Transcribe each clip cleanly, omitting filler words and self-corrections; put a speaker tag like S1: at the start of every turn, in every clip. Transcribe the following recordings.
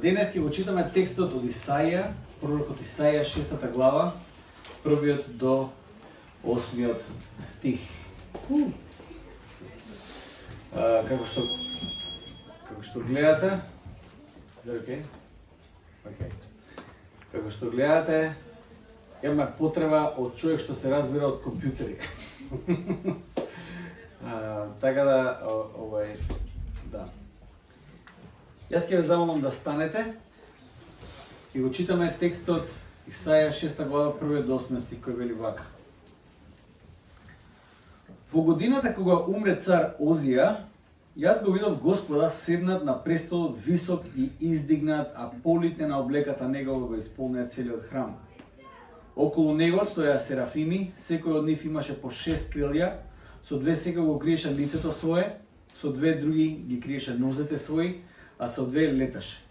S1: Денес ќе го читаме текстот од Исаија, пророкот Исаија 6 глава, првиот до 8 стих. Како што гледате, како што гледате, имаме потреба од човек што се разбира од компјутери. Така да, да. Јас ќе ве замолам да станете и го читаме текстот Исаја 6 глава 1 до 8 стих, кој вели вака. Во годината кога умре цар Озија, јас го видов Господа седнат на престолот висок и издигнат, а полите на облеката негова го исполнеа целиот храм. Околу него стоја серафими, секој од нив имаше по 6 крилја, со 2 секој го криеше лицето свое, со 2 други ги криеше нозете своји, а со 2 леташе.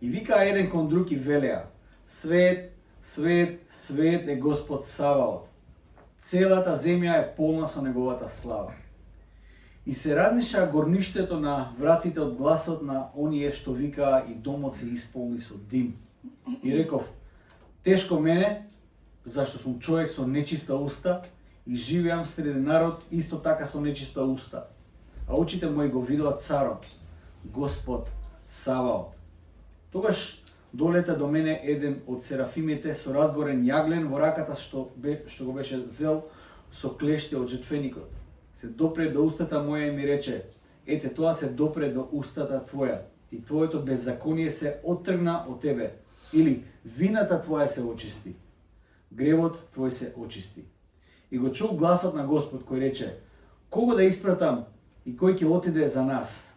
S1: И викаа еден кон друг и велеа: Свет, свет, свет е Господ Саваот. Целата земја е полна со неговата слава. И се разниша горништето на вратите од гласот на оние што викаа и домот се исполни со дим. И реков: тешко мене, зашто сум човек со нечиста уста и живеам среди народ исто така со нечиста уста. А очите мои го видоа царот, Господ Саваот. Тогаш долета до мене еден од серафимите со разгорен јаглен во раката што го беше зел со клешти од жетвеникот. Се допре до устата моја и ми рече: ете, тоа се допре до устата твоја и твоето беззаконие се оттргна од тебе, или вината твоја се очисти, гревот твој се очисти. И го чув гласот на Господ кој рече: кого да испратам и кој ќе отиде за нас?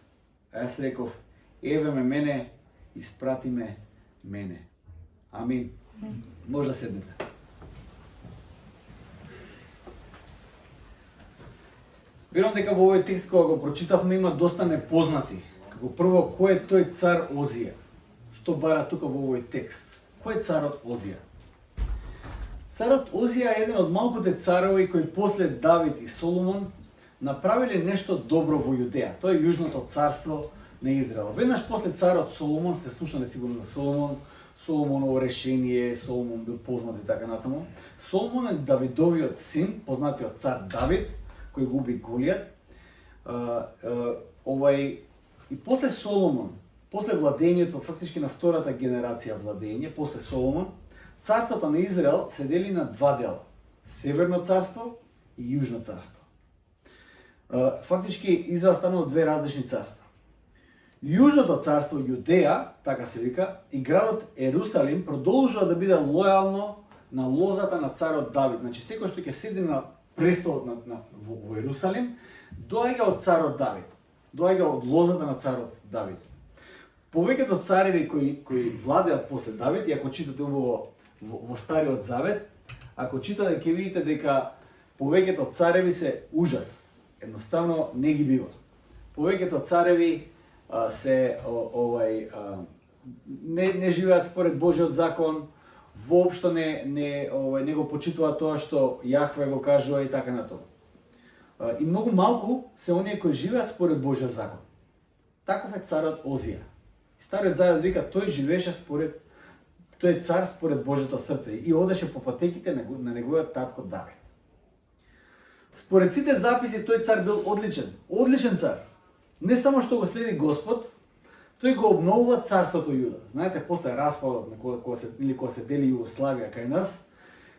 S1: А јас реков: еве ме мене, испрати ме мене. Амин. Може да седнете. Верувам дека во овој текст кога го прочитавме има доста непознати. Како прво, кој е тој цар Озија? Што бара тука во овој текст? Кој е царот Озија? Царот Озија е еден од малкуте царови кои после Давид и Соломон направиле нешто добро во Јудеја. Тоа е јужното царство на Израел. Веднаш после царот Соломон, се слушнале сигурно за Соломон, Соломоново решение, Соломон бил познат и така натаму. Соломон е Давидовиот син, познатиот цар Давид, кој го уби Голијат. И после Соломон, после владењето, фактички на втората генерација владење, после Соломон, царството на Израел се дели на два дела: Северно царство и Јужно царство. Фактички Израел станува две различни царства. Јужното царство, Јудеја, така се вика, и градот Ерусалим продолжува да биде лојално на лозата на царот Давид. Значи секој што ќе седи на престолот во Ерусалим, доаѓа од царот Давид. Доаѓа од лозата на царот Давид. Повеќето цареви кои владеат после Давид, и ако читате во Стариот Завет, ако читате ќе видите дека повеќето цареви се ужас. Едноставно не ги бива. Повеќето цареви не живеат според Божиот закон, воопшто не го почитуваат тоа што Јахве го кажува и така натаму. И многу малку се оние кои живеат според Божиот закон. Таков е царот Озија. Стариот Завет вика тој живееше тој е цар според Божјото срце и одеше по патеките на неговиот татко Давид. Според сите записи тој цар бил одличен цар. Не само што го следи Господ, тој го обновува царството Јуда. Знаете, после распадот кога се дели Југославија кај нас,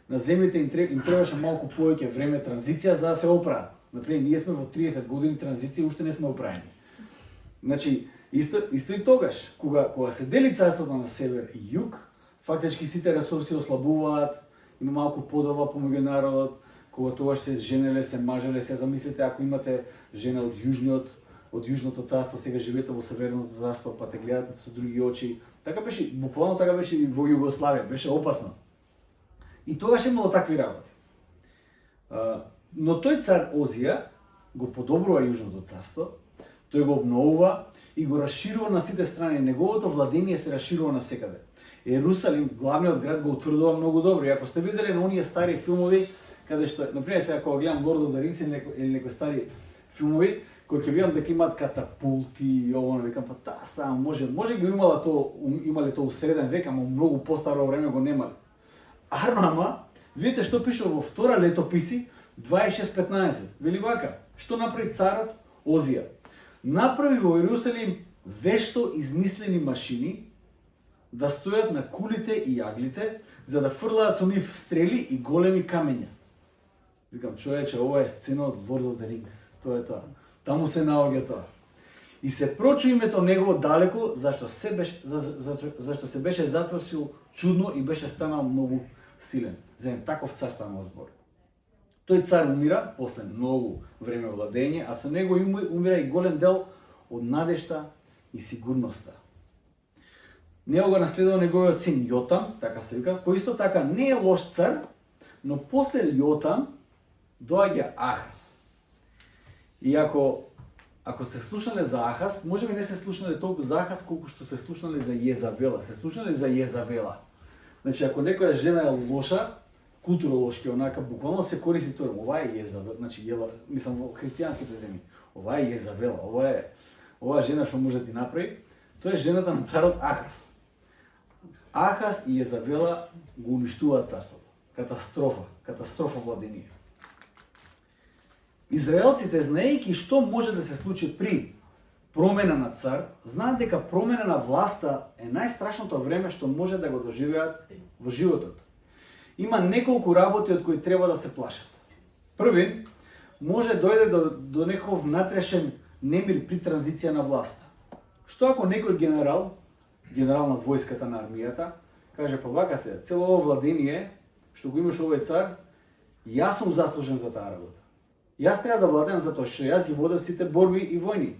S1: на земјите им требаше малку повеќе време транзиција за да се оправат. Например, ние сме во 30 години транзиција и уште не сме оправени. Значи, исто и тогаш, кога се дели царството на север и југ, фактички сите ресурси ослабуваат, има малку подела помеѓу народот, кога тогаш се женеле, се мажеле, се замислете ако имате жена од јужното царство, сега живеете во северното царство, па те гледат со други очи. Така беше, буквално така беше и во Југославија, беше опасно. И тогаш имало такви работи. Но тој цар Озија го подобрува јужното царство, тој го обновува и го расширува на сите страни. Неговото владење се расширува на секаде. Ерусалим, главниот град, го утврдува многу добро. И ако сте виделе на оние стари филмови, каде што, например, сега кога гледам Lord of the Rings или некои стари филмови, кој ќе видам дека имаат катапулти и ово, викам па само може ги имале тоа у среден век, ама многу постаро време го немале. Ама видите што пише во втора летописи 26:15. Вели вака, што направи царот Озија? Направи во Иерусалим вешто измислени машини да стојат на кулите и јаглите, за да фрлаат со нив стрели и големи камења. Викам, човече, ова е сцена од Lord of the Rings. Тоа е тоа. Таму се наоѓа тоа. И се прочу името негово далеко, зашто се беше затвршил чудно и беше станал многу силен. За еден таков цар станал збор. Тој цар умира после многу време владење, а со него умира и голем дел од надежта и сигурноста. Него го наследува неговиот син Јотам, така се вика, кој исто така не е лош цар, но после Јотам доаѓа Ахаз. И ако сте слушнале за Ахаз, можеби не се слушнале толку за Ахаз колку што се слушнале за Језавела. Се слушнале за Језавела. Значи ако некоја жена е лоша, културолошки онака буквално се користи тоа. Ова е Језавела, значи мислам во христијанските земји. Ова е Језавела, ова жена што може да ти направи, тоа е жената на царот Ахаз. Ахаз и Језавела го уништуваат царството. Катастрофа владение. Израелците, знаејќи што може да се случи при промена на цар, знаат дека промена на власта е најстрашното време што може да го доживеат во животот. Има неколку работи од кои треба да се плашат. Први, може дојде до некој внатрешен немир при транзиција на власта. Што ако некој генерал на војската, на армијата, каже, па вака се, цело ово владение, што го имаш овој цар, јас сум заслужен за таа работа. Јас треба да владеам затоа што јас ги водам сите борби и војни.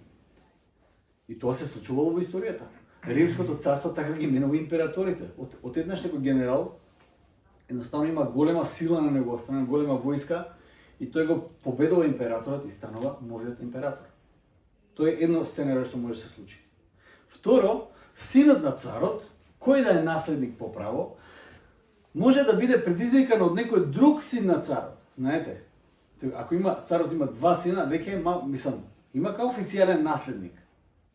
S1: И тоа се случувало во историјата. Римското царство така ги менува императорите. Од еднаш некој генерал, едноставно има голема сила на негова страна, голема војска, и тој го победува императорот и станува новиот император. Тоа е едно сценарио што може да се случи. Второ, синот на царот, кој да е наследник по право, може да биде предизвикан од некој друг син на царот. Знаете, ако царот има два сина, веќе има као официјален наследник.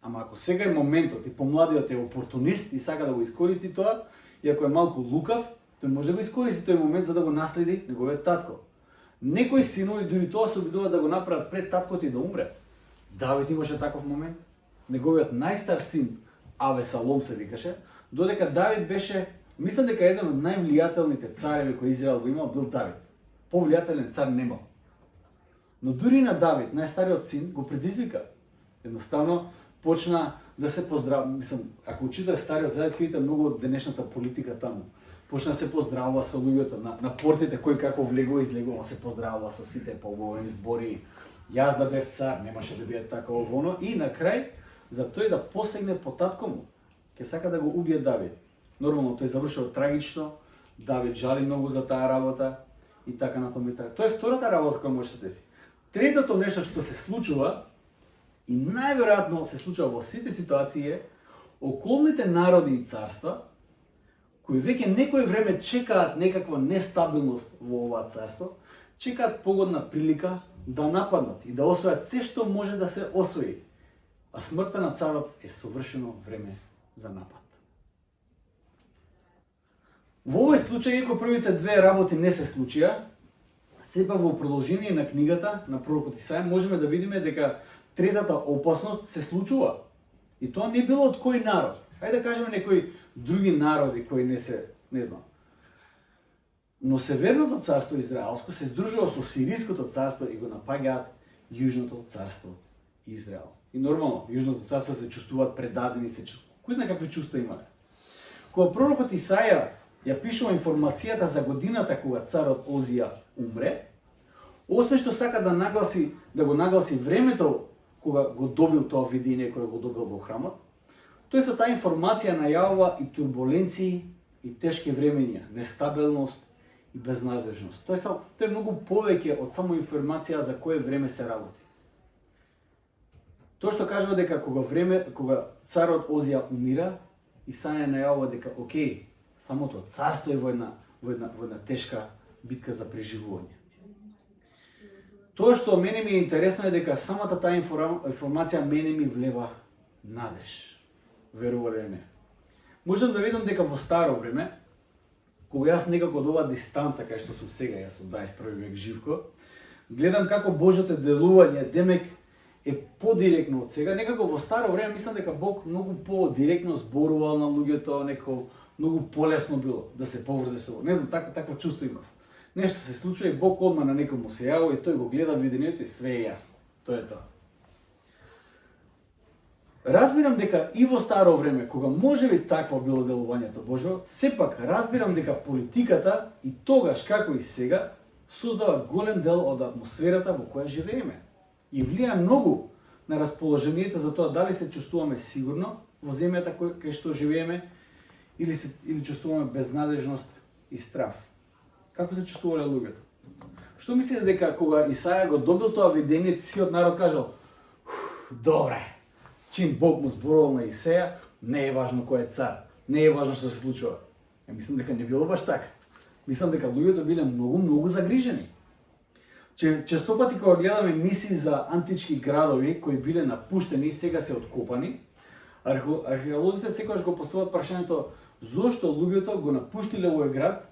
S1: Ама ако сега е моментот и помладиот е опортунист и сака да го искористи тоа, и ако е малку лукав, тој може да го искористи тој момент за да го наследи неговиот татко. Некои синови дури тоа се обидуваат да го направат пред таткото и да умре. Давид имаше таков момент. Неговиот најстар син, Авесалом се викаше, додека Давид беше, мислам дека еден од највлијателните цареви кои Израел го имал бил Давид. Повлијателен цар немал. Но дури на Давид, најстариот син, го предизвика. Едноставно почна да се поздравува, ако учите Стариот Завет, видите многу од денешната политика таму. Почна да се поздравува со луѓето на портите, кој како влегува и излегува, се поздравува со сите побовени збори. Јас да бев цар, немаше да биде така овоно, и на крај за тој да посегне по татко му, ќе сака да го убие Давид. Нормално тој завршува трагично, Давид жали многу за таа работа и така натаму и така. Тоа е втората работа која може да се деси. Третото нешто што се случува и најверојатно се случува во сите ситуации е околните народи и царства кои веќе некој време чекаат некаква нестабилност во оваа царство, чекаат погодна прилика да нападнат и да освојат се што може да се освои. А смртта на царот е совршено време за напад. Во овој случај, иако првите две работи не се случија, сепак во продолжение на книгата на пророкот Исаја можеме да видиме дека третата опасност се случува. И тоа не било од кој народ. Хајде да кажеме некои други народи кои не знам. Но Северното царство Израелско се здружува со Сириското царство и го напаѓаат Јужното царство Израел. И нормално, Јужното царство се чувствуваат предадени, кој знае какви чувства имале. Кога пророкот Исаја ја пишува информацијата за годината кога царот Озија умре, освен што сака да го нагласи времето кога го добил тоа видење, кога го добил во храмот, тој со таа информација најавува и турбуленции и тешки времења, нестабилност и безнадежност. Тоа е многу повеќе од само информација за кое време се работи. Тоа што кажува дека кога царот Озија умира, Исаја најавува дека окей, самото царство е во една тешка битка за преживување. Тоа што мене ми е интересно е дека самата таа информација мене ми влева надеж. Верувале или не. Можам да видам дека во старо време, кога јас некако од оваа дистанца кај што сум сега, јас сум 21 век живко, гледам како Божјото делување, демек е подиректно од сега. Некако во старо време мислам дека Бог многу подиректно зборувал на луѓето, некако многу полесно било да се поврзе со Бог. Не знам, такво чувство имав. Нешто се случува и Бог одма на некому се јавува и тој го гледа видењето и све е јасно. Тоа е тоа. Разбирам дека и во старо време, кога можеби такво било делувањето Божјо, сепак разбирам дека политиката и тогаш како и сега создава голем дел од атмосферата во која живееме и влија многу на расположението за тоа дали се чувствуваме сигурно во земјата кај што живееме или чувствуваме безнадежност и страв. Како се чувствувале луѓето? Што мислите дека кога Исаја го добил тоа видење, сиот народ кажал: добре, чим Бог му зборувал на Исеја, не е важно кој е цар, не е важно што се случува. Мислам дека не било баш така. Мислам дека луѓето биле многу загрижени. Често пати кога гледаме мисии за антички градови кои биле напуштени и сега се откопани, археолозите секогаш го поставуваат прашањето зошто луѓето го напуштиле овој град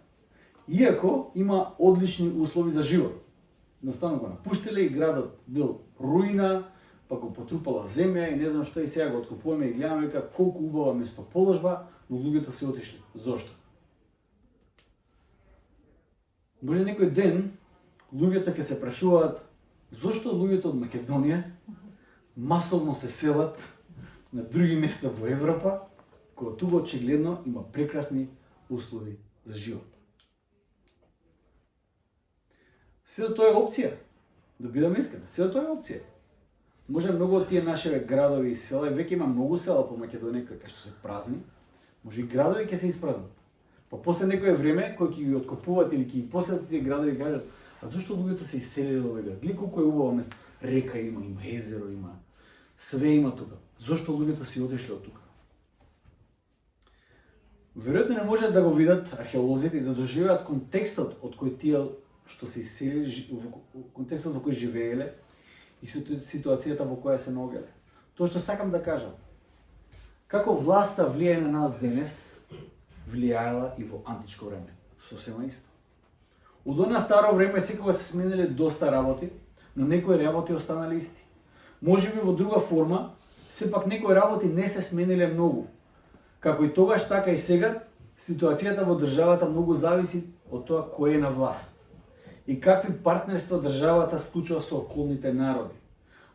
S1: иако има одлични услови за живот. Едноставно го напуштиле и градот бил руина, па го потрупала земја и не знам што, и сега го откупуваме и гледаме дека колку убава местоположба, но луѓето се отишли. Зошто? Може некој ден луѓето ќе се прашуваат зошто луѓето од Македонија масовно се селат на други места во Европа, кога тука очигледно има прекрасни услови за живот. Сето тоа е опција. Да бидам искрен, сето тоа е опција. Може многу од тие наши градови и села, и веќе има многу села по Македонија кај што се празни, може и градови ќе се испразнат. Па после некое време кои ќе ги откопуваат или ќе ги посетат тие градови и кажат: а зошто луѓето се иселиле во овој град? Гледа колку е убаво место, река има езеро има, све има тука. Зошто луѓето си отишле од тука? Веројатно не можат да го видат археолозите и да доживеат контекстот од кој тие што се иселиле, контекстот во кој живееле и ситуацијата во која се наоѓале. Тоа што сакам да кажам, како власта влијае на нас денес, влијаела и во античко време. Сосема исто. Од она старо време секогаш се смениле доста работи, но некои работи останале исти. Можеби во друга форма, сепак некои работи не се смениле многу. Како и тогаш, така и сега, ситуацијата во државата многу зависи од тоа кој е на власт и какви партнерства државата склучува со околните народи.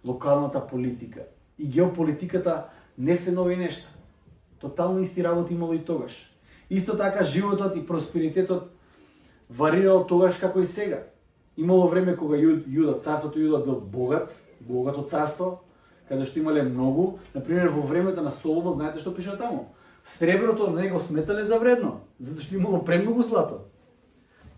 S1: Локалната политика и геополитиката не се нови нешта. Тотално исти работи имало и тогаш. Исто така животот и просперитетот варирал тогаш како и сега. Имало време кога царството Јуда бил богато царство, каде што имале многу. Например, во времето на Соломон, знаете што пише таму? Среброто не го сметале за вредно, затоа што имало премногу злато.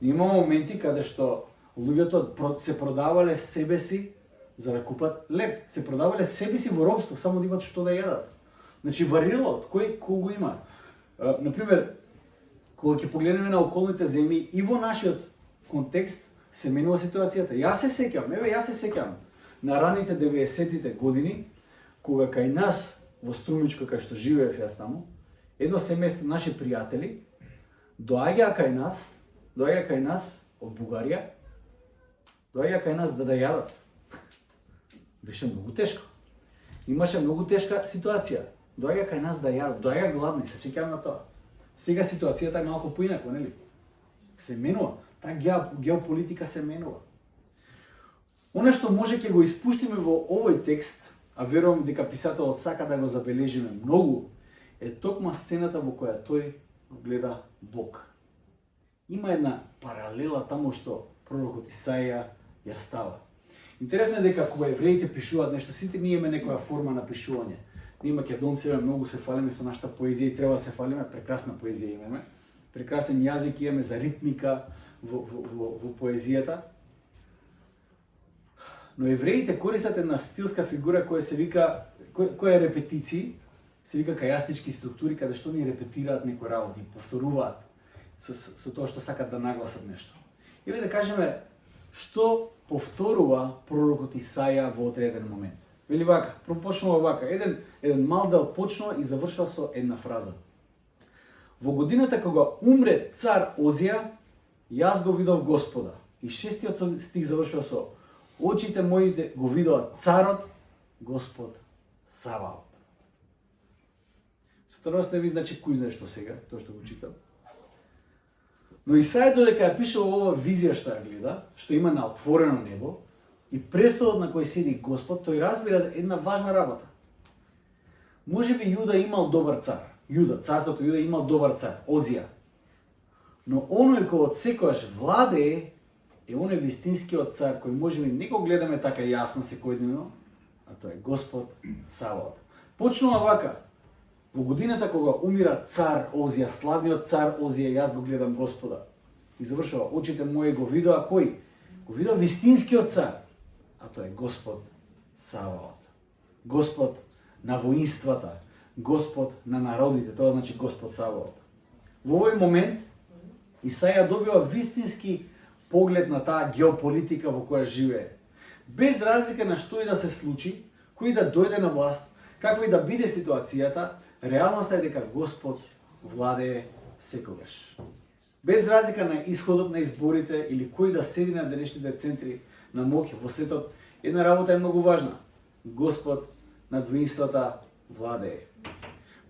S1: Има моменти каде што луѓето се продавале себе си за да купат леб. Се продавале себе си во робство, само да имат што да јадат. Значи варирало од кој го има. Например, кога ќе погледнеме на околните земји и во нашиот контекст се менува ситуацијата. Јас се сеќавам на раните 90-тите години, кога кај нас во Струмичко, кај што живеев јас таму, едно семејство наши пријатели доаѓаа кај нас од Бугарија, доаѓаа кај нас да јадат. Беше многу тешко. Имаше многу тешка ситуација. Доаѓаа кај нас да јадат, доаѓаа гладни, се сеќавам на тоа. Сега ситуацијата е малку поинако, нели? Се менува, таа геополитика се менува. Она што може ќе го испуштиме во овој текст, а верувам дека писателот сака да го забележиме многу, е токма сцената во која тој го гледа Бог. Има една паралела таму што пророкот Исаија ја става. Интересно е дека кога евреите пишуваат нешто, сите ние имаме некоја форма на пишување. Ние македонци многу се фалиме со нашата поезија и треба да се фалиме, прекрасна поезија имаме. Прекрасен јазик имаме за ритмика во поезијата. Но евреите користат една стилска фигура која се вика, која е репетиции, се вика кајастички структури, каде што ни репетираат некои работи, повторуваат со тоа што сакат да нагласат нешто. И да кажеме, што повторува пророкот Исаја во одреден момент. Вели вака, почнува вака, еден мал дел почнува и завршува со една фраза. Во годината кога умре цар Озија, јас го видов Господа. И 6 стих завршува со: очите моите го видоа царот, Господ Саваот. Со тоа не ви значи кој знае што сега, тоа што го читам. Но Исаја додека ја пише ова визија што ја гледа, што има на отворено небо, и престолот на кој седи Господ, тој разбира една важна работа. Може би Јуда имал добар цар. Царството Јуда имал добар цар, Озија. Но оној кој од секојаш владее е оној вистинскиот цар кој може би не го гледаме така јасно секојдневно, а тоа е Господ Саваот. Почнува вака: во годината кога умира цар Озија, славниот цар Озија, јас го гледам Господа. И завршува: очите мои го видоа кој? Го видоа вистинскиот цар, а тоа е Господ Саваот. Господ на воинствата, Господ на народите, тоа значи Господ Саваот. Во овој момент Исаја добива вистински поглед на таа геополитика во која живее. Без разлика на што и да се случи, кој да дојде на власт, каква и да биде ситуацијата, реалноста е дека Господ владее секогаш. Без разлика на исходот на изборите или кој да седи на денешните центри на моќ во светот, една работа е многу важна. Господ над воинствата владее.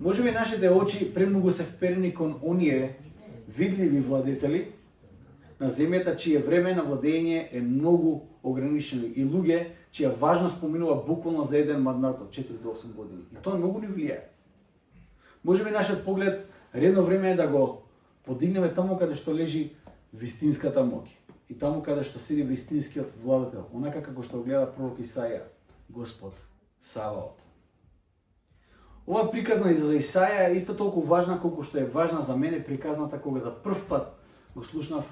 S1: Може би нашите очи премногу се вперени кон оние видливи владетели на земјата чие време на владење е многу ограничено и луѓе чија важност поминува буквално за еден мандат од 4 до 8 години. И тоа многу ни влијае. Може би нашиот поглед редно време е да го подигнеме таму каде што лежи вистинската моќ и таму каде што седи вистинскиот владетел, онака како што гледа пророк Исаја, Господ Саваот. Ова приказна и за Исаја е исто толку важна колку што е важна за мене приказната кога за прв пат го слушнав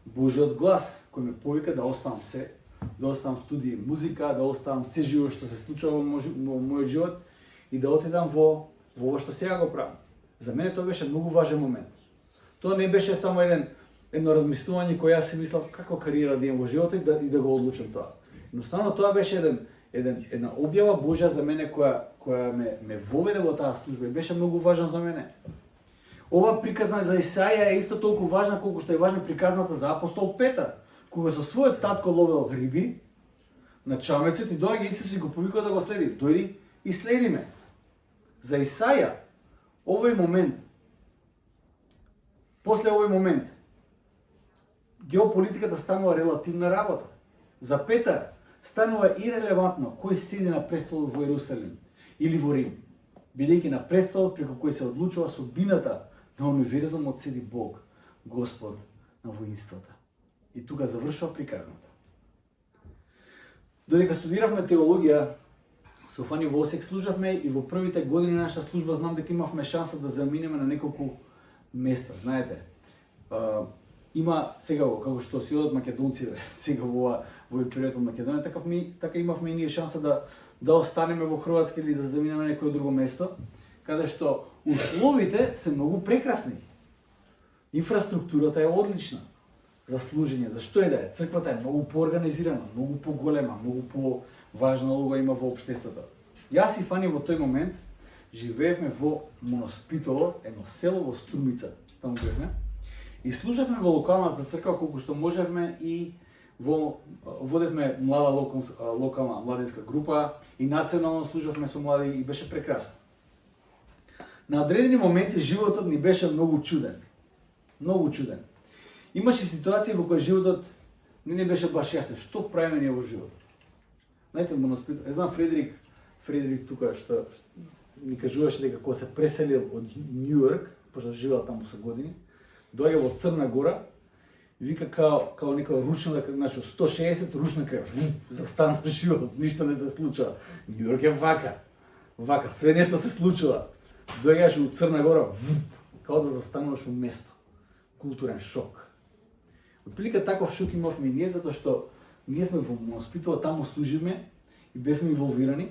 S1: Божиот глас кој ме повика да оставам се, да оставам студии музика, да оставам се живо што се случува во мојот живот и да отидам во ова што сега го правам. За мене тоа беше многу важен момент. Тоа не беше само едно размислување кој јас си мислав како кариера да имам во животот и да го одлучам тоа. Едноставно тоа беше една објава Божја за мене која ме воведе во таа служба и беше многу важна за мене. Ова приказна за Исаја е исто толку важна колку што е важна приказната за апостол Петар, кога со својот татко ловел риби на чамецот и доаѓа Исус и го повикува да го следи. Дојди и следи ме. За Исаја овој момент, после овој момент, геополитиката станува релативна работа. За Петар станува ирелевантно кој седи на престолот во Ерусалим или во Рим, бидејќи на престолот преку кој се одлучува судбината на универзумот седи Бог, Господ на воинствата. И тука завршува приказната. Додека студиравме теологија, со Фани во Осек служавме и во првите години на нашата служба знам дека имавме шанса да заминеме на неколку места. Знаете, има сега како што си одат македонци сега во овој период од Македонија, така имавме и ние шанса да останеме во Хрватска или да заминеме на некое друго место, каде што условите се многу прекрасни. Инфраструктурата е одлична за служење, за што е да е. Црквата е многу поорганизирана, многу поголема, многу поважна улога има во општеството. Јас и Фани во тој момент живеевме во Моноспитово, едно село во Струмица, таму бевме, и служевме во локалната црква колку што можевме и водевме млада локална младинска група и национално служевме со млади и беше прекрасно. На одредени моменти животот ни беше многу чуден. Многу чуден. Имаше ситуации во кои животот не беше баш јасен што правиме ние во животот. Знаете, знам Фредерик тука што ни кажуваше дека кога се преселил од Нью Йорк, пошто живеел таму со години, доаѓа во Црна Гора, вика као некоја ручна, значи 160 ручна креваш. Застана живот, ништо не се случува. Нью Йорк е вака, све нешто се случува. Доаѓаш во Црна Гора, као да застануваш у место. Културен шок. Отприлика таков шок имавме и ние, затоа што ние сме во Моноспитово, таму служиме и бевме инволвирани.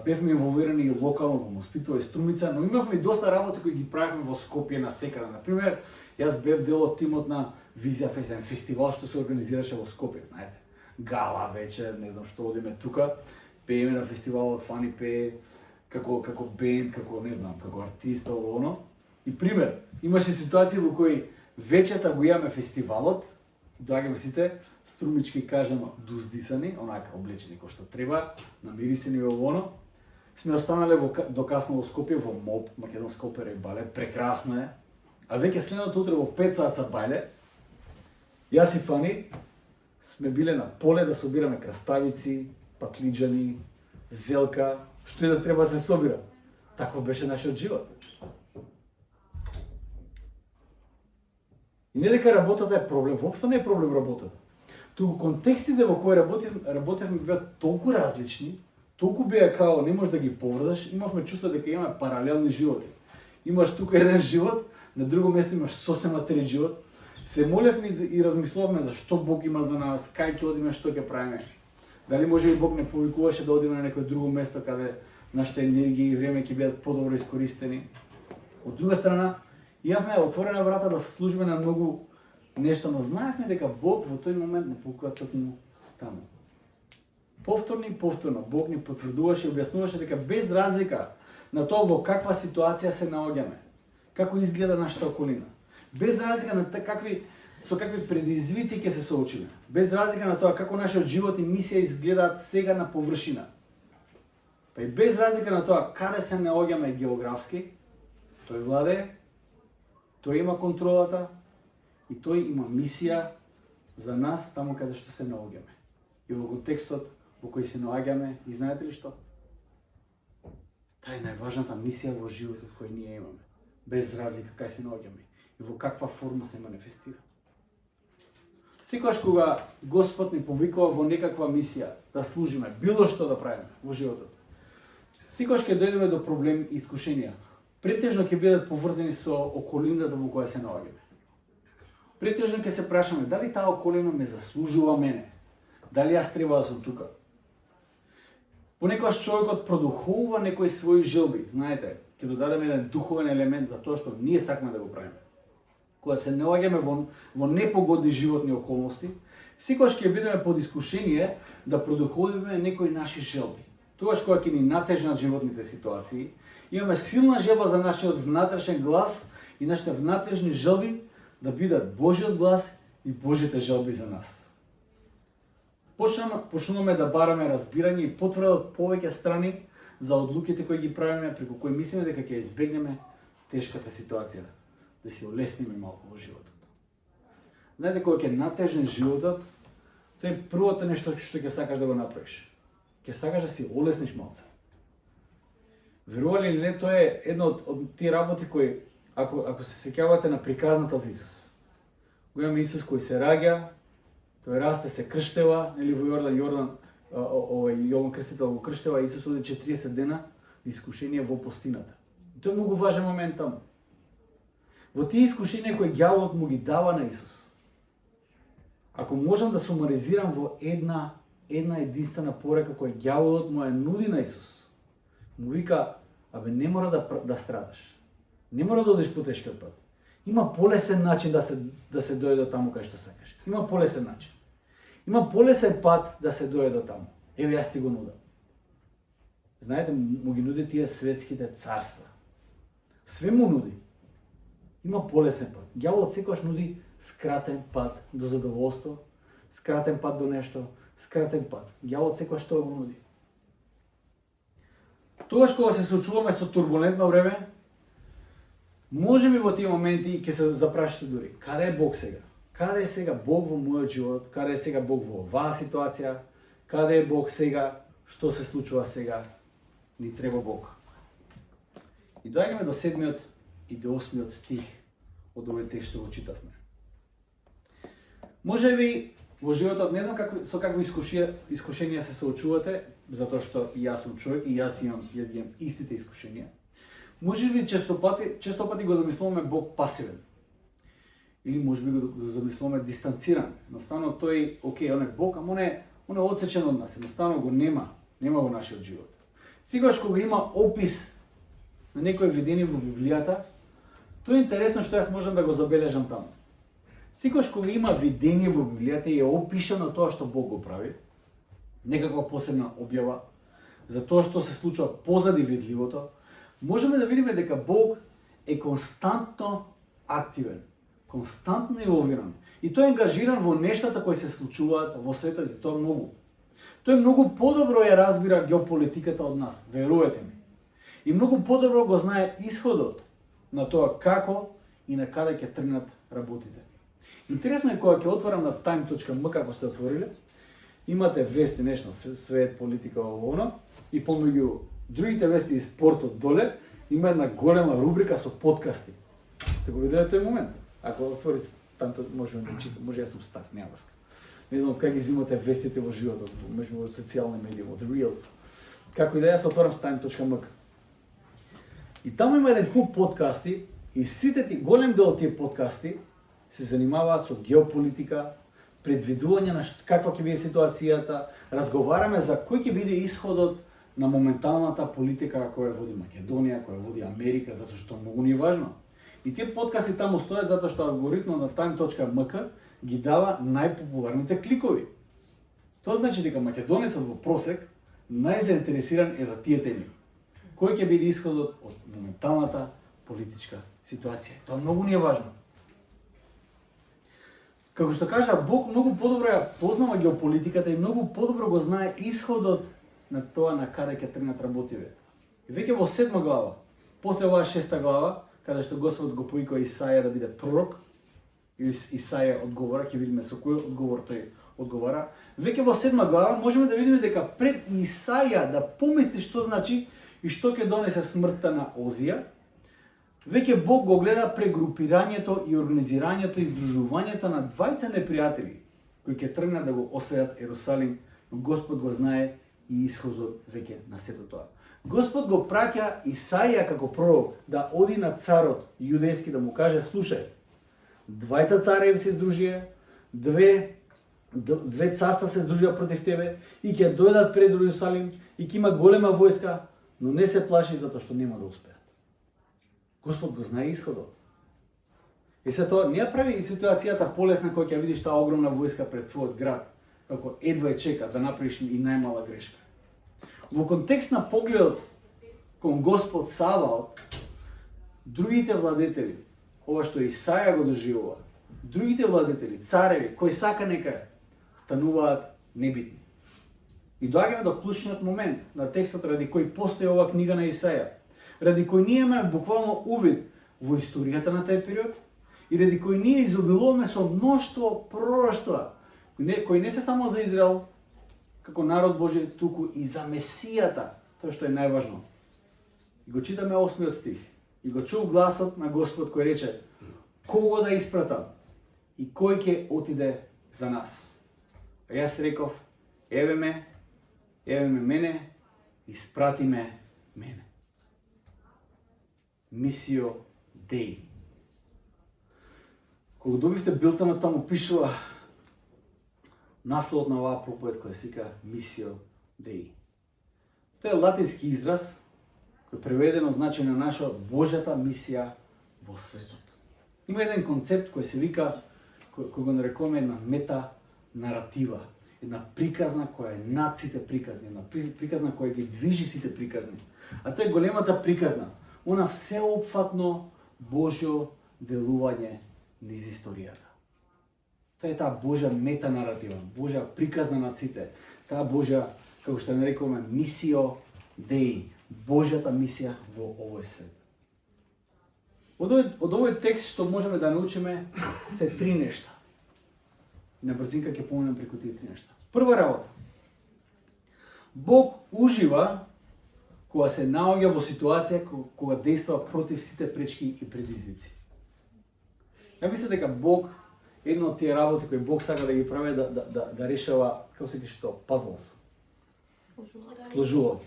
S1: Бевме инволвирани и локално во Моноспитово и Струмица, но имавме и доста работи кои ги правевме во Скопје насекаде. Например, јас бев дел од тимот на Визија Фест, фестивал што се организираше во Скопје, знаете. гала вечер, не знам што одиме тука, пееме на фестивалот, Фани пее како бенд, како не знам, како артист, оно. И пример, имаше ситуации во кои вечерта го имаме фестивалот, доаѓаме сите струмички кажано дуздисани, онака облечени кој што треба, намирисани оно. Сме останале до касно во Скопје во МОБ, Македонска опера и балет, прекрасно е. А веќе следното утре во 5 саца бајле, јас и Фани сме биле на поле да собираме краставици, патлиџани, зелка, што и да треба да се собира. Тако беше нашиот живот. И не дека работата е проблем, воопшто не е проблем работата. Туку контекстите во кои работевме беа толку различни, толку беа као не можеш да ги поврзаш, имавме чувство дека имаме паралелни животи. Имаш тука еден живот, на друго место имаш сосема трети живот. Се молевме и размислувавме за што Бог има за нас, кај ќе одиме, што ќе правиме. Дали може би Бог не повикуваше да одиме на некој друго место каде нашите енергија и време ќе бидат подобро искористени. Од друга страна, имавме отворена врата да служиме на многу нешто, но знаевме дека Бог во тој момент не повикува токму таму. Повторно, Бог ни потврдуваше и објаснуваше дека без разлика на тоа во каква ситуација се наоѓаме, како изгледа нашата околина, без разлика на со какви предизвици ќе се соочиме, без разлика на тоа како нашиот живот и мисија изгледаат сега на површина, па и без разлика на тоа каде се наоѓаме географски, тој владее, тој има контролата и тој има мисија за нас таму каде што се наоѓаме. И во контекстот во кој се наоѓаме, и знаете ли што? Таа е најважната мисија во животот кој ние имаме, без разлика кај се наоѓаме и во каква форма се манифестира. Секогаш кога Господ ни повикува во некаква мисија да служиме, било што да правиме во животот, секогаш ќе дојдеме до проблем и искушенија. Претежно ќе бидат поврзани со околината во која се наоѓаме. Претежно ќе се прашаме дали таа околина ме заслужува мене, дали јас треба да сум тука. Понекогаш човекот продуховува некои своји желби, знаете, ќе додадеме еден духовен елемент за тоа што ние сакаме да го правиме. Кога се наоѓаме во непогодни животни околности, секогаш ќе бидеме под искушение да продуховиме некои наши желби. Тогаш кога ќе ни натежнат животните ситуации, имаме силна желба за нашиот внатрешен глас и нашите внатрешни желби да бидат Божиот глас и Божите желби за нас. Почнуваме да бараме разбирање и потврда од повеќе страни за одлуките кои ги правиме, преку кои мислиме дека ќе избегнеме тешката ситуација, да си олесниме малку во животот. Знаете, кога ќе натежне животот, тоа е првото нешто што ќе сакаш да го направиш. Ќе сакаш да си олесниш малце. Верували или не, тоа е едно од тие работи кои, ако се сеќавате на приказната за Исус. Го имаме Исус кој се раѓа, тој расте, се крштева, или во Јован Крстител го крштева, Исус оди 40 дена на искушение во пустината. И тоа е многу важен момент таму. Во тие искушенија кои ѓаволот му ги дава на Исус, ако можам да сумаризирам во една единствена порека која ѓаволот му ја нуди на Исус, му вика, абе не мора да страдаш, не мора да одиш по тешкиот пат. Има полесен начин да се дојде до таму кај што сакаш. Има полесен начин. Има полесен пат да се дојде до таму. Еве јас ти го нудам. Знаете, му ги нуди тие светските царства. Све му нуди. Има полесен пат. Ѓаволот секогаш нуди скратен пат до задоволство, скратен пат до нешто, скратен пат. Ѓаволот секогаш тоа го нуди. Тогаш кога се случуваме со турбулентно време, може би во тие моменти ќе се запрашате дури, каде е Бог сега? Каде е сега Бог во мојот живот? Каде е сега Бог во оваа ситуација? Каде е Бог сега? Што се случува сега? Ни треба Бог. И доаѓаме до 7 и до 8 стих од овој текст што го читавме. Може би во животот, не знам со какви искушенија се соочувате, затоа што и јас сум човек и јас имам истите искушенија. Може би често пати го замислуваме Бог пасивен. Или може би го замислуваме дистанциран. Едноставно тој, он е Бог, ама он е одсечен од нас. Едноставно го нема во нашиот живот. Сегаш кога има опис на некој видение во Библијата, тоа е интересно што јас можам да го забележам таму. Секогаш кога има видение во Библијата и е опишано тоа што Бог го прави, некаква посебна објава за тоа што се случува позади видливото, можеме да видиме дека Бог е константно активен, константно инволвиран. И тој е ангажиран во нештата кои се случуваат во светот и тоа многу. Тој многу подобро ја разбира геополитиката од нас, верувате ми. И многу подобро го знае исходот на тоа како и на каде ќе тргнат работите. Интересно е кога ќе отворам на time.m, како сте отвориле, имате вести нешто, свет, политика, оно, и помеѓу другите вести и спортот доле, има една голема рубрика со подкасти. Сте го виделе тој момент? Ако отворите тамто, можеме да читаме, може јас сум стар, нема врска. Не знам кај ги зимате вестите во животот, меѓу во социјални медии, од Reels. Како и да јас отворам time.m. И таму има еден куп подкасти и сите голем дел од тие подкасти се занимаваат со геополитика, предвидување на каква ќе биде ситуацијата, разговараме за кој ќе биде исходот на моменталната политика која води Македонија, која води Америка, затоа што многу ни е важно. И тие подкасти таму стојат затоа што алгоритмот на time.mk ги дава најпопуларните кликови. Тоа значи дека македонецот во просек најзаинтересиран е за тие теми. Кој ќе биде исходот од моменталната политичка ситуација. Тоа многу ни е важно. Како што кажа, Бог многу подобро ја познава геополитиката и многу подобро го знае исходот на тоа на каде ќе тргнат работиве. И веќе во 7 глава, после оваа 6 глава, каде што Господ го повикува Исаја да биде пророк, и Исаја одговора, ќе видиме со кој одговор тој одговара. Веќе во 7 глава можеме да видиме дека пред Исаја да помисли што значи и што ќе донесе смртта на Озија, веќе Бог го гледа прегрупирањето и организирањето и издружувањето на двајца непријатели кои ќе тргнат да го освојат Ерусалим, но Господ го знае и исходот веќе на сето тоа. Господ го праќа Исаја како пророк да оди на царот јудејски да му каже: слушај, двајца цареви се здружија, две царства се здружија против тебе и ќе дојдат пред Ерусалим и ќе има голема војска, но не се плаши затоа што нема да успеат. Господ го знае исходот. И се тоа не ја прави и ситуацијата полесна кога ќе видиш таа огромна војска пред твојот град, како едва чека да направиш и најмала грешка. Во контекст на погледот кон Господ Саваот, другите владетели, ова што Исаја го доживува, другите владетели, цареви, кои сака нека стануваат небитни. И доаѓаме до клучниот момент на текстот ради кој постои оваа книга на Исаја, ради кој ние имаме буквално увид во историјата на тој период и ради кој ние изобилуваме со мноштво пророштва, кои не се само за Израел, како народ Божи, туку и за Месијата, тоа што е најважно. И го читаме 8 стих. И го чув гласот на Господ кој рече: кого да испратам и кој ќе отиде за нас? А јас реков: еве ме мене, испрати ме мене. Мисио Деј. Кога добивте билтенот, таму пишува насловот на оваа проповед која се вика Мисио Деј. Тоа е латински израз кој преведено значи на наша Божјата мисија во светот. Има еден концепт кој се вика, кој го нарекуваме една мета наратива, една приказна која е над сите приказни, една приказна која ги движи сите приказни. А тоа е големата приказна, она сеопфатно Божјо делување низ историјата. Тоа е таа Божја мета наратива, Божја приказна над сите, таа Божја, како што нарекуваме, мисио Деј, Божјата мисија во овој свет. Од овој текст што можеме да научиме се 3 нешта. На брзинка ќе поминам преку тие 3 нешта. Прва работа. Бог ужива кога се наоѓа во ситуација кога действува против сите пречки и предизвици. Ја мислам дека Бог, едно од тие работи кои Бог сака да ги прави да решава, како се каже тоа, пазлс. Сложува.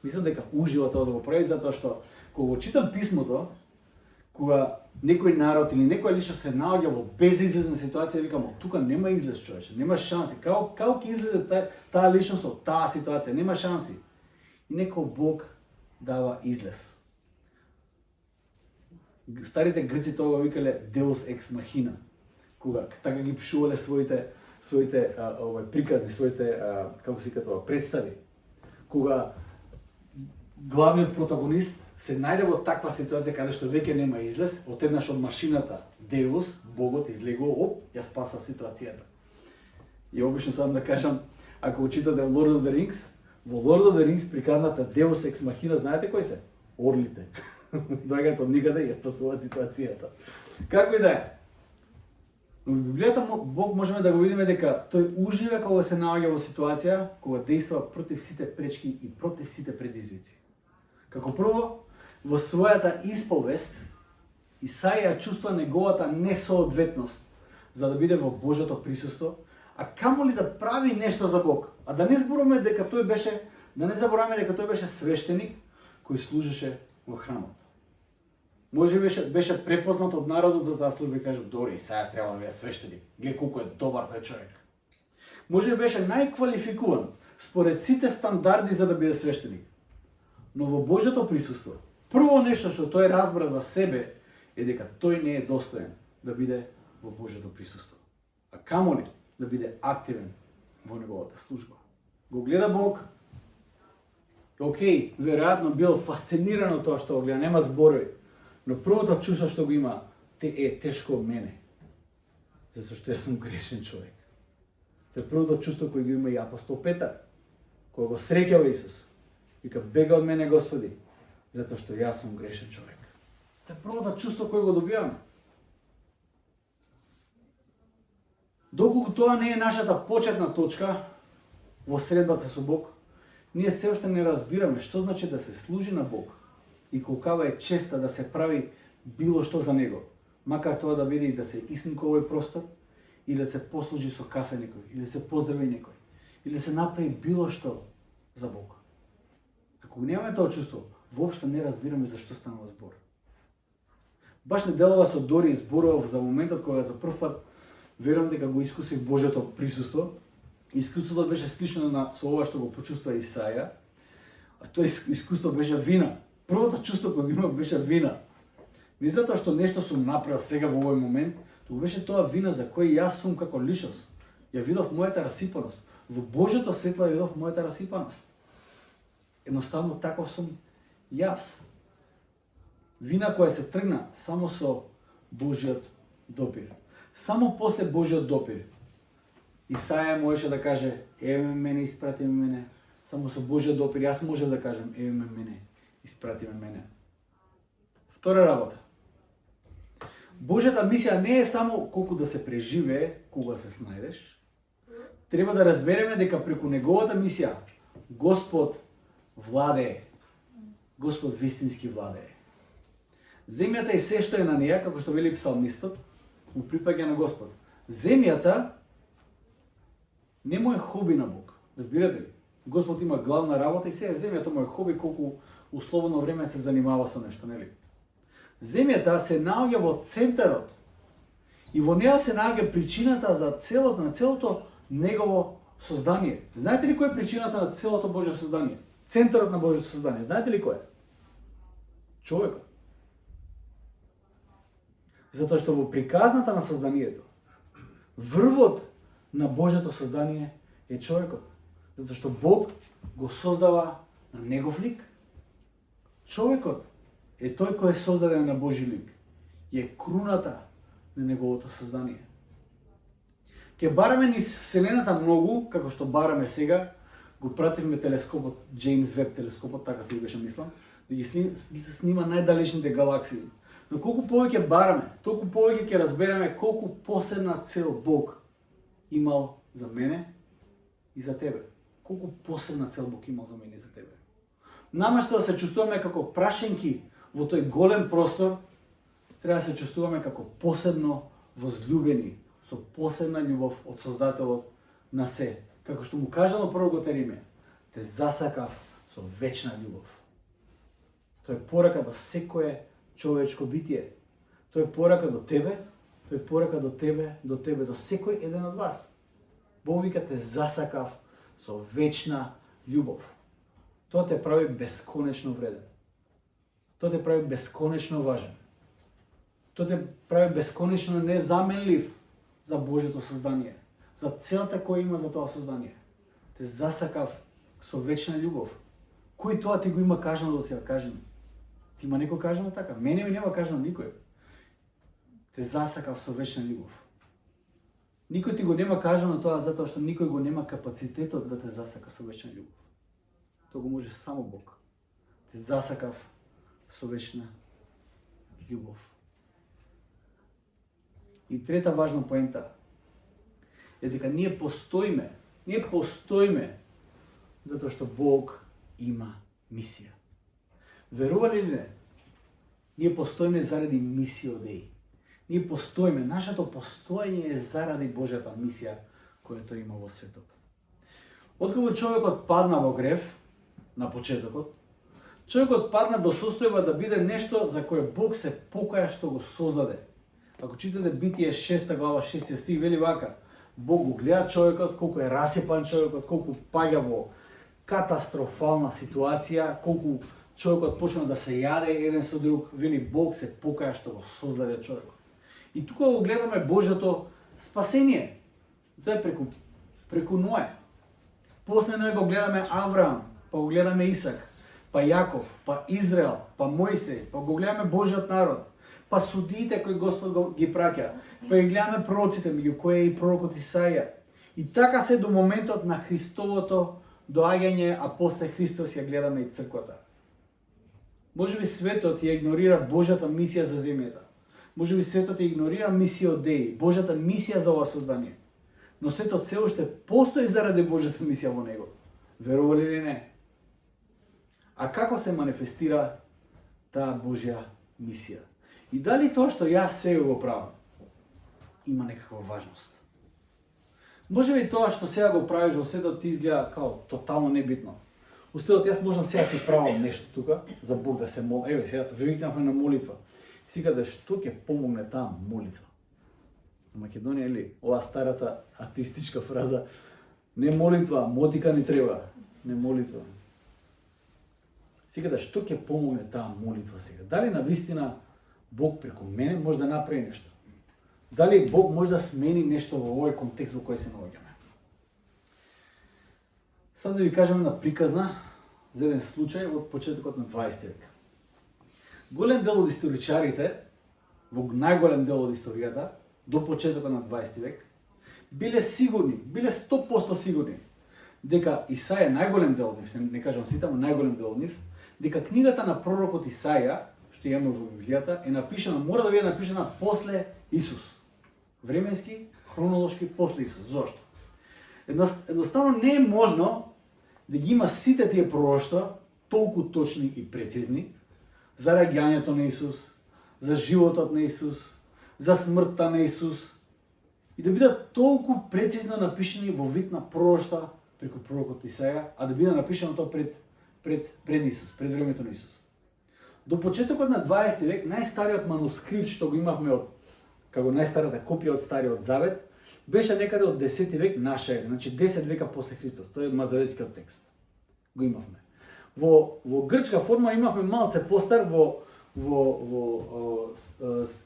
S1: Мислам дека ужива тоа да го прави затоа што кога читам писмото, кога некој народ или некоја личност се наоѓа во безизлезна ситуација, викам: тука нема излез, човече, нема шанси. Како ќе излезе таа личност од таа ситуација? Нема шанси. И некој Бог дава излез. Старите грци тоа го викале Deus ex machina. Кога така ги пишувале своите приказни, своите како се вика тоа, представи. Кога главниот протагонист се најде во таква ситуација каде што веќе нема излез, одеднаш од машината Деус, Богот излегува, ја спасува ситуацијата. И обично сам да кажам, ако читате Lord of the Rings, во Lord of the Rings приказната Deus ex machina, знаете кои се? Орлите. Доаѓаат од никаде и ја спасуваат ситуацијата. Како и да е. Но во Библијата Бог можеме да го видиме дека тој уживе кога се наоѓа во ситуација кога действува против сите пречки и против сите предизвици. Како прво, во својата исповест Исаја чувствува неговата несоодветност за да биде во Божјото присуство, а камоли да прави нешто за Бог. А да не зборуваме дека тој беше, да не забораваме дека тој беше свештеник кој служеше во храмот. Може беше препознат од народот за да служби и кажа, добре, Исаја треба да биде свештеник. Гледа колку е добар тој човек. Може беше најквалификуван според сите стандарди за да биде свештеник. Но во Божјото присуство, прво нешто што тој разбра за себе е дека тој не е достоен да биде во Божјото присуство. А камоли да биде активен во неговата служба. Го гледа Бог, окей, веројатно бил фасциниран од тоа што го гледа, нема зборови, но првото чувство што го има е тешко од мене, затоа што јас сум грешен човек. Тоа е првото чувство кој го има и апостол Петар, кој го среќава Исус. Вика, бега од мене, Господи, затоа што јас сум грешен човек. Тоа е првото чувство кој го добиваме. Доколку тоа не е нашата почетна точка во средбата со Бог, ние се уште не разбираме што значи да се служи на Бог и колкава е честа да се прави било што за Него, макар тоа да биде и да се исминка овој простор, или да се послужи со кафе некој, или да се поздрави некој, или да се направи било што за Бог. Ако немаме тоа чувство, воопшто не разбираме за што станува збор. Баш неделава со Дори зборував за моментот кога за прв пат верувам дека го искусив Божјото присуство. Искуството беше слично со ова што го почувствува Исаја, а тоа искуство беше вина. Првото чувство кое го имав беше вина. Не затоа што нешто сум направил сега во овој момент, туку беше тоа вина за кој јас сум како личност. Ја видов мојата расипаност. Во Божјото светло ја видов мојата расипаност. Едноставно таков сум јас. Вина која се тргна само со Божјиот допир. Само после Божјиот допир. Исаја можеше да каже, еве мене, испрати мене. Само со Божјиот допир јас можев да кажем, еве мене, испрати мене. Втора работа. Божјата мисија не е само колку да се преживее кога се снајдеш. Треба да разбереме дека преку неговата мисија Господ владее. Господ вистински владее. Земјата и се што е на неја, како што вели псалмистот, му припаѓа на Господ. Земјата не му е хоби на Бог. Разбирате ли? Господ има главна работа и сега земјата му е хоби колку условно време се занимава со нешто, нели? Земјата се наоѓа во центарот и во неја се наоѓа причината за целото негово создание. Знаете ли која е причината на целото Божјо создание? Центарот на Божјото создание. Знаете ли кој е? Човекот. Затоа што во приказната на созданието, врвот на Божјото создание е човекот. Затоа што Бог го создава на негов лик. Човекот е тој кој е создаден на Божји лик. И е круната на неговото создание. Ке бараме низ Вселената многу, како што бараме сега, го пративме телескопот, Джеймс Веб телескопот, така се беше мислам, да ги снима најдалечните галаксии. Но колку повеќе бараме, толку повеќе ќе разбереме колку посебна цел Бог имал за мене и за тебе. Колку посебна цел Бог имал за мене и за тебе. Наместо да се чувствуваме како прашенки во тој голем простор, треба да се чувствуваме како посебно возлюбени, со посебна љубов од Создателот на се. Како што му кажано прво го Териме, те засакав со вечна љубов. Тоа е порака до секое човечко битие. Тоа е порака до тебе, тоа е порака до тебе, до секој еден од вас. Бог вика те засакав со вечна љубов. Тоа те прави бесконечно вреден. Тоа те прави бесконечно важен. Тоа те прави бесконечно незаменлив за Божјото создание, за целта која има за тоа создание. Те засакав со вечна љубов. Кој тоа ти го има кажано да сега кажем? Ти има некој кажано така? Мене ми нема кажано никој. Те засакав со вечна љубов. Никој ти го нема кажано тоа затоа што никој го нема капацитетот да те засака со вечна љубов. Тоа го може само Бог. Те засакав со вечна љубов. И трета важна поента е дека ние постоиме затоа што Бог има мисија. Верували ли не? Ние постоиме заради мисија Деи. Ние постоиме, нашето постоење е заради Божјата мисија која тој има во светот. Откако човекот падна во грев на почетокот, човекот падна до состојба да биде нешто за кое Бог се покаја што го создаде. Ако читате Битие 6 глава 6 стих вели вака: Бог го гледа човекот, колку е расипан човекот, колку паѓа во катастрофална ситуација, колку човекот почна да се јаде еден со друг, вели Бог се покаја што го создаде човекот. И тука го гледаме Божјото спасение. Тоа е преку Ноe. После Ноe го гледаме Авраам, па го гледаме Исак, па Јаков, па Израел, па Мојсей, па го гледаме Божјиот народ, па судиите кои Господ ги праќа, па ги гледаме пророците, меѓу кои е и пророкот Исаија. И така се до моментот на Христовото доаѓање, а после Христос ја гледаме и црквата. Може би светот ја игнорира Божјата мисија за земјата. Може би светот ја игнорира мисија Деи, Божјата мисија за ова создание. Но светот се уште постои заради Божјата мисија во него. Верували ли не? А како се манифестира таа Божја мисија? И дали тоа што јас сега го правам има некаква важност? Може би тоа што сега го правиш во светот ти изгледа као тотално небитно. Устедот јас можам сега си правам нешто тука за Бог да се молам. Еве сега викнавме на молитва. Сега да што ќе помогне таа молитва? На Македонија или ова старата атеистичка фраза: не молитва, мотика ни треба. Не молитва. Сега да што ќе помогне таа молитва сега? Дали навистина Бог преку мене може да направи нешто? Дали Бог може да смени нешто во овој контекст во кој се наоѓаме? Сам да ви кажам една приказна за еден случај од почетокот на 20 век. Голем дел од историчарите, во најголем дел од историјата, до почетокот на 20 век, биле 100% сигурни дека Исаја, најголем дел од нив, не кажам сите, но најголем дел од нив, дека книгата на пророкот Исаја, што имаме во Библијата, е напишана, мора да биде напишана после Исус. Временски, хронолошки после Исус. Зошто? Едноставно не е можно да ги има сите тие пророштва толку точни и прецизни за раѓањето на Исус, за животот на Исус, за смртта на Исус и да бидат толку прецизно напишани во вид на пророштва преку пророкот Исаја, а да биде напишано тоа пред Исус, пред времето на Исус. До почетокот на 20 век најстариот манускрипт што го имавме од како најстарата копија од Стариот Завет беше некаде од 10 век наша ера, значи 10 века после Христос. Тоа е мазаретскиот текст. Го имавме. Во грчка форма имавме малце постар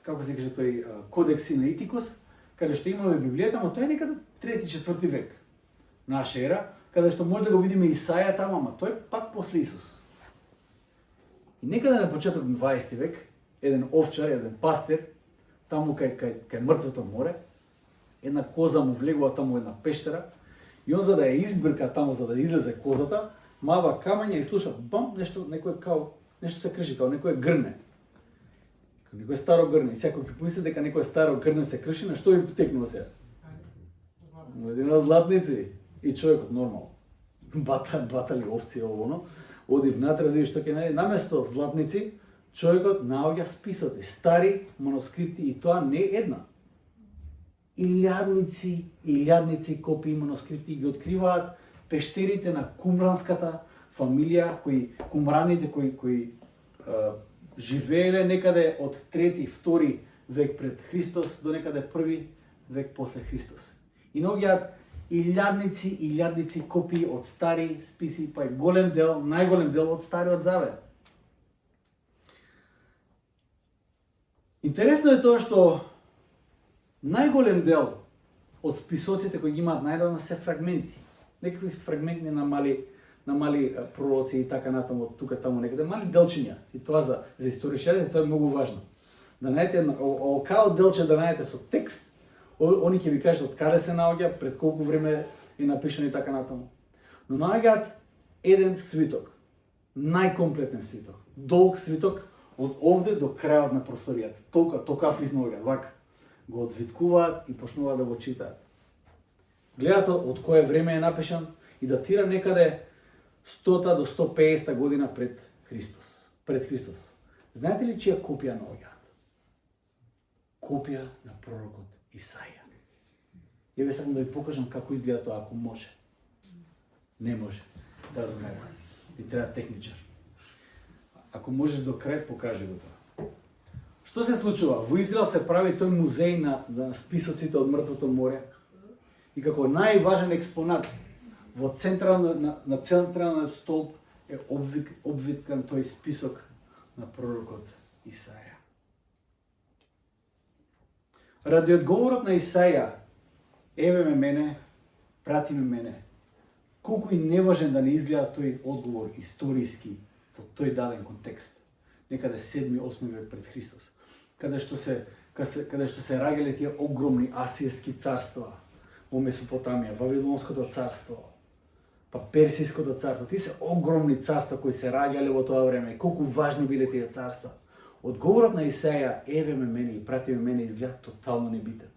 S1: како се каже тој Кодекс Синаитикус, каде што имаме Библијата, но тоа е некаде 3-4 век наша ера, каде што може да го видиме Исаја таму, ама тој пак после Исус. И некаде на почеток на 20 век, еден овчар, еден пастир, таму кај мртвото море, една коза му влегува таму една пештера, и он за да ја избрка таму, за да излезе козата, мава камења и слуша, бам, нешто се крши, као некој грне. Као некој старо грне. И секој ќе помисли дека некој старо грне се крши, на што ви потекнува сега? Една златници. И човекот нормално. Батали овци оно, оди внатре да види што ќе најде. Наместо златници, човекот наоѓа списоци, стари манускрипти, и тоа не е една. Илјадници копии манускрипти ги откриваат пештерите на кумранската фамилија, кумраните кои живееле некаде од 3-2 век пред Христос до некаде 1 век после Христос. И наоѓаат илјадници копии од стари списи, па и најголем дел од Стариот Завет. Интересно е тоа што најголем дел од списоците кои ги имаат најдавно се фрагменти. Некакви фрагментни на мали пророци и така натаму, тука таму некаде, мали делчиња. И тоа за историчарите тоа е многу важно. Да најдете олкао делче да најдете со текст, они ќе ви кажат од каде се наоѓа, пред колку време е напишано и така натаму. Но наоѓаат еден свиток, најкомплетен свиток, долг свиток од овде до крајот на просторијата. Толка влизнаоѓаат, вака. Го одвиткуваат и почнуваат да го читаат. Гледате од кое време е напишан и датира некаде 100 до 150 година пред Христос. Знаете ли чија копија наоѓаат? Копија на пророкот Исаја. Еве сакам да ви покажам како изгледа тоа ако може. Не може. Да знаете. И треба техничар. Ако можеш до крај, покажи го тоа. Што се случува? Во Израел се прави тој музеј на списоците од Мртвото море. И како најважен експонат во на централниот столб е обвиткан тој список на пророкот Исаја. Ради одговорот на Исаја, еве ме мене, прати ме мене, колку и неважен да не изгледа тој одговор историски во тој даден контекст, некаде 7-8 век пред Христос, каде што се раѓале тие огромни асирски царства во Месопотамија, Вавилонското царство, па Персиското царство. Тие се огромни царства кои се раѓале во тоа време. Колку важни биле тие царства. Одговорот на Исаја, еве ме мене и прати ме мене, изгледа тотално небитен.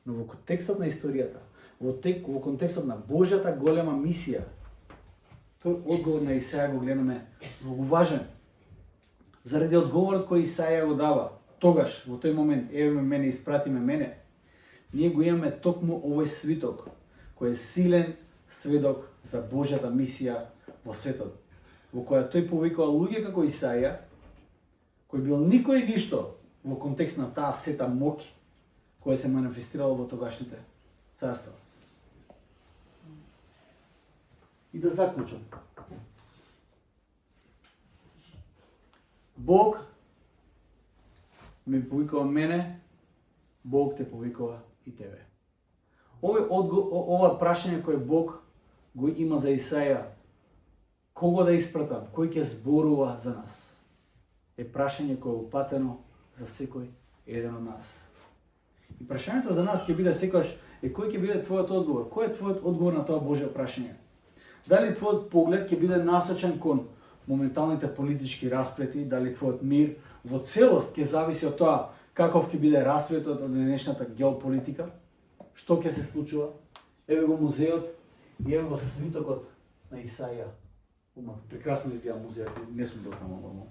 S1: Но во контекстот на историјата, во контекстот на Божјата голема мисија, тој одговор на Исаја го гледаме многу важен. Заради одговорот кој Исаја го дава, тогаш, во тој момент, еве ме мене, испрати ме мене, ние го имаме токму овој свиток, кој е силен сведок за Божјата мисија во светот, во која тој повикува луѓе како Исаја, кој бил никој ништо во контекст на таа сета моќ која се манифестирала во тогашните царства. И да заклучам. Бог ме повикува мене, Бог те повикува и тебе. Ова прашање кој Бог го има за Исаја, кого да испратам, кој ќе зборува за нас, е прашање кој е упатено за секој еден од нас. И прашањето за нас ќе биде секогаш кој ќе биде твојот одговор? Кој е твојот одговор на тоа Божјо прашање? Дали твојот поглед ќе биде насочен кон моменталните политички расплети, дали твојот мир во целост ќе зависи од тоа каков ќе биде расплетот од денешната геополитика, што ќе се случува? Еве го музеот и еве го свитокот на Исаја. Прекрасно изгледа музеот, не сум бил таму нормално.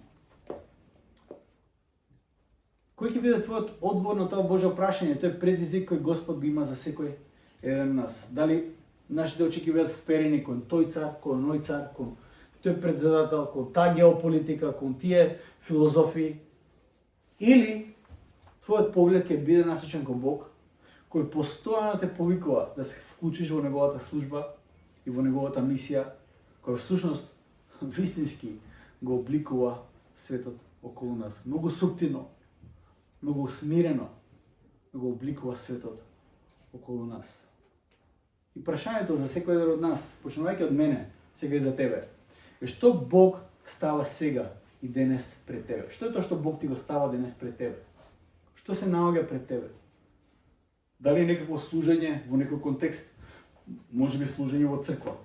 S1: Кој ќе биде твојот одговор на тоа Божјо прашање? Тој предизвик кој Господ го има за секој еден нас. Дали нашите очи ќе бидат вперени кон тој цар, кон оној цар, кон тој председател, кон таа геополитика, кон тие филозофии, или твојот поглед ќе биде насочен кон Бог, кој постојано те повикува да се вклучиш во неговата служба и во неговата мисија, кој всушност вистински го обликува светот околу нас. Многу суптилно, многу смирено го обликува светот околу нас. И прашањето за секој од нас, почнувајќи од мене, сега и за тебе, е што Бог става сега и денес пред тебе? Што е тоа што Бог ти го става денес пред тебе? Што се наоѓа пред тебе? Дали е некакво служење во некој контекст? Може би служење во црква.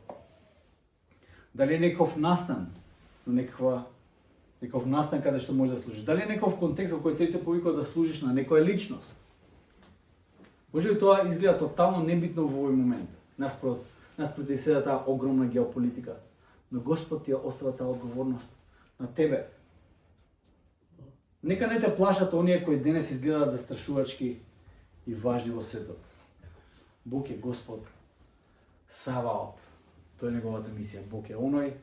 S1: Дали е некој настан, некој настан каде што може да служиш? Дали е некој контекст во кој тој те повикува да служиш на некоја личност? Може би тоа изгледа тотално небитно во овој момент. Наспроти и седа таа огромна геополитика. Но Господ ти ја остава таа одговорност на тебе. Нека не те плашат оние кои денес изгледаат застрашувачки и важни во светот. Бог е Господ Саваот. Тоа е неговата мисија. Бог е оној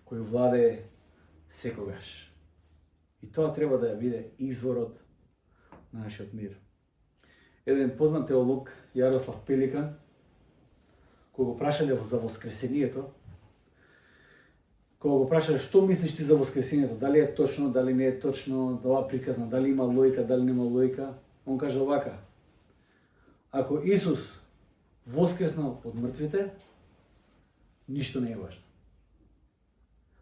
S1: кој владее секогаш. И тоа треба да ја биде изворот на нашиот мир. Еден познат теолог, Јарослав Пеликан, кој го прашале за воскресението, Кога го прашаш што мислиш ти за воскресението, дали е точно, дали не е точно, ова приказна, дали има лојка, дали нема лојка, он каже овака: ако Исус воскреснал од мртвите, ништо не е важно.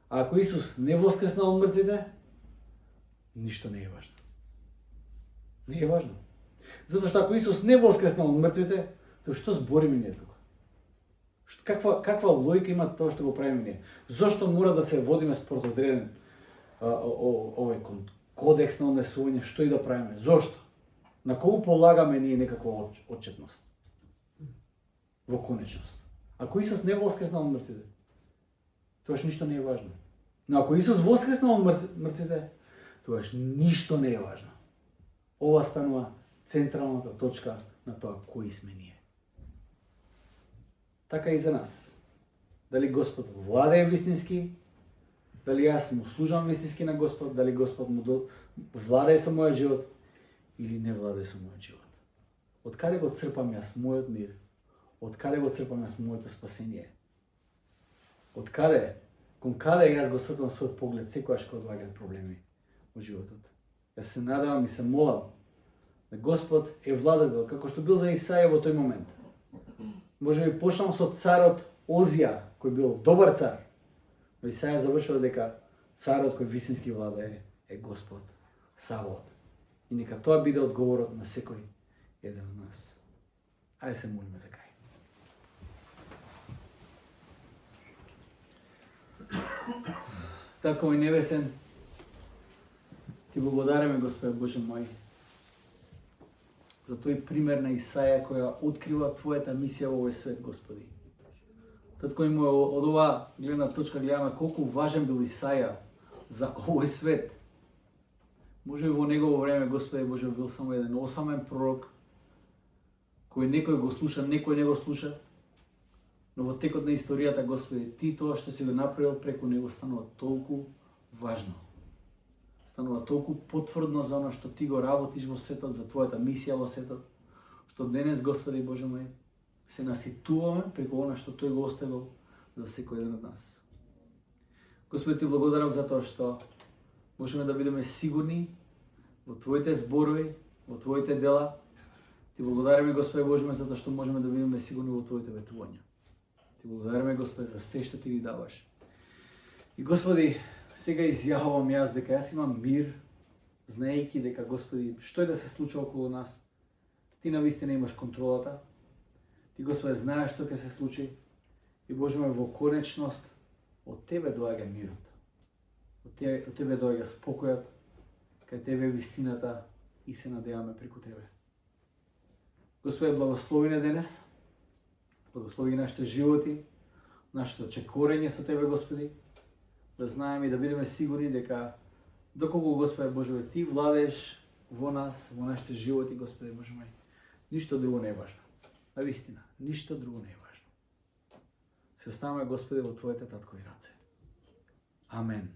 S1: А ако Исус не воскреснал од мртвите, ништо не е важно. Не е важно. Затоа што ако Исус не воскреснал од мртвите, тоа што збориме ние тука? Каква лојка има тоа што го правиме ние? Зошто мора да се водиме според одреден овој кодекс на однесување, што и да правиме? Зошто? На кого полагаме ние некаква отчетност? Во конечност. Ако Исус не воскреснал од мртвите, тоаш ништо не е важно. Но ако Исус воскреснал од мртвите, тоаш ништо не е важно. Ова станува централната точка на тоа кои сме ние. Така и за нас. Дали Господ владее вистински, дали јас му служам вистински на Господ, дали Господ му владее со мојот живот или не владее со мојот живот. Од каде го црпам јас мојот мир? Од каде го црпам јас моето спасение? Од каде, кон каде јас го свртам својот поглед секогаш кога доаѓаат проблеми во животот? Јас се надевам и се молам да Господ е владетел, како што бил за Исаја во тој момент. Може би почнам со царот Озија, кој бил добар цар. Но Исаја завршува дека царот кој вистински владее е Господ Саваот. И нека тоа биде одговорот на секој еден од нас. Ајде се молиме за крај. Татко мој небесен, ти благодариме, Господи Боже мој, за тој пример на Исаја која открива твојата мисија во овој свет, Господи. Татко мој, од ова гледна точка гледаме колку важен бил Исаја за овој свет. Може би во негово време, Господи Боже, бил само еден осамен пророк, кој некој го слуша, некој не го слуша, но во текот на историјата, Господи, ти тоа што си го направил преку него станува толку важно. Станува толку потврдно за оно што ти го работиш во светот, за твојата мисија во светот, што денес, Господи Боже мој, се наситуваме преку она што тој го оставил за секој еден од нас. Господи, ти благодарам за тоа што можеме да бидеме сигурни во твоите зборови, во твоите дела. Ти благодариме, Господи Боже мој, за тоа што можеме да бидеме сигурни во твоите ветувања. Ти благодариме, Господи, за се што ти ни даваш. И Господи, сега изјавувам јас дека јас имам мир, знаејќи дека, Господи, што е да се случува околу нас, ти навистина имаш контролата. Ти, Господи, знаеш што ќе се случи. И Боже мој, во конечност од Тебе доаѓа мирот. Од Тебе доаѓа спокојот, кај Тебе е вистината и се надеваме преку Тебе. Господи, благослови не денес. Благослови нашите животи, нашето чекорење со Тебе, Господи, да знаеме и да бидеме сигурни дека доколку, Господи Боже, ти владееш во нас, во нашите животи, Господи Боже мој, ништо друго не е важно. Навистина, ништо друго не е важно. Се оставаме, Господи, во Твоите таткови раце. Амен.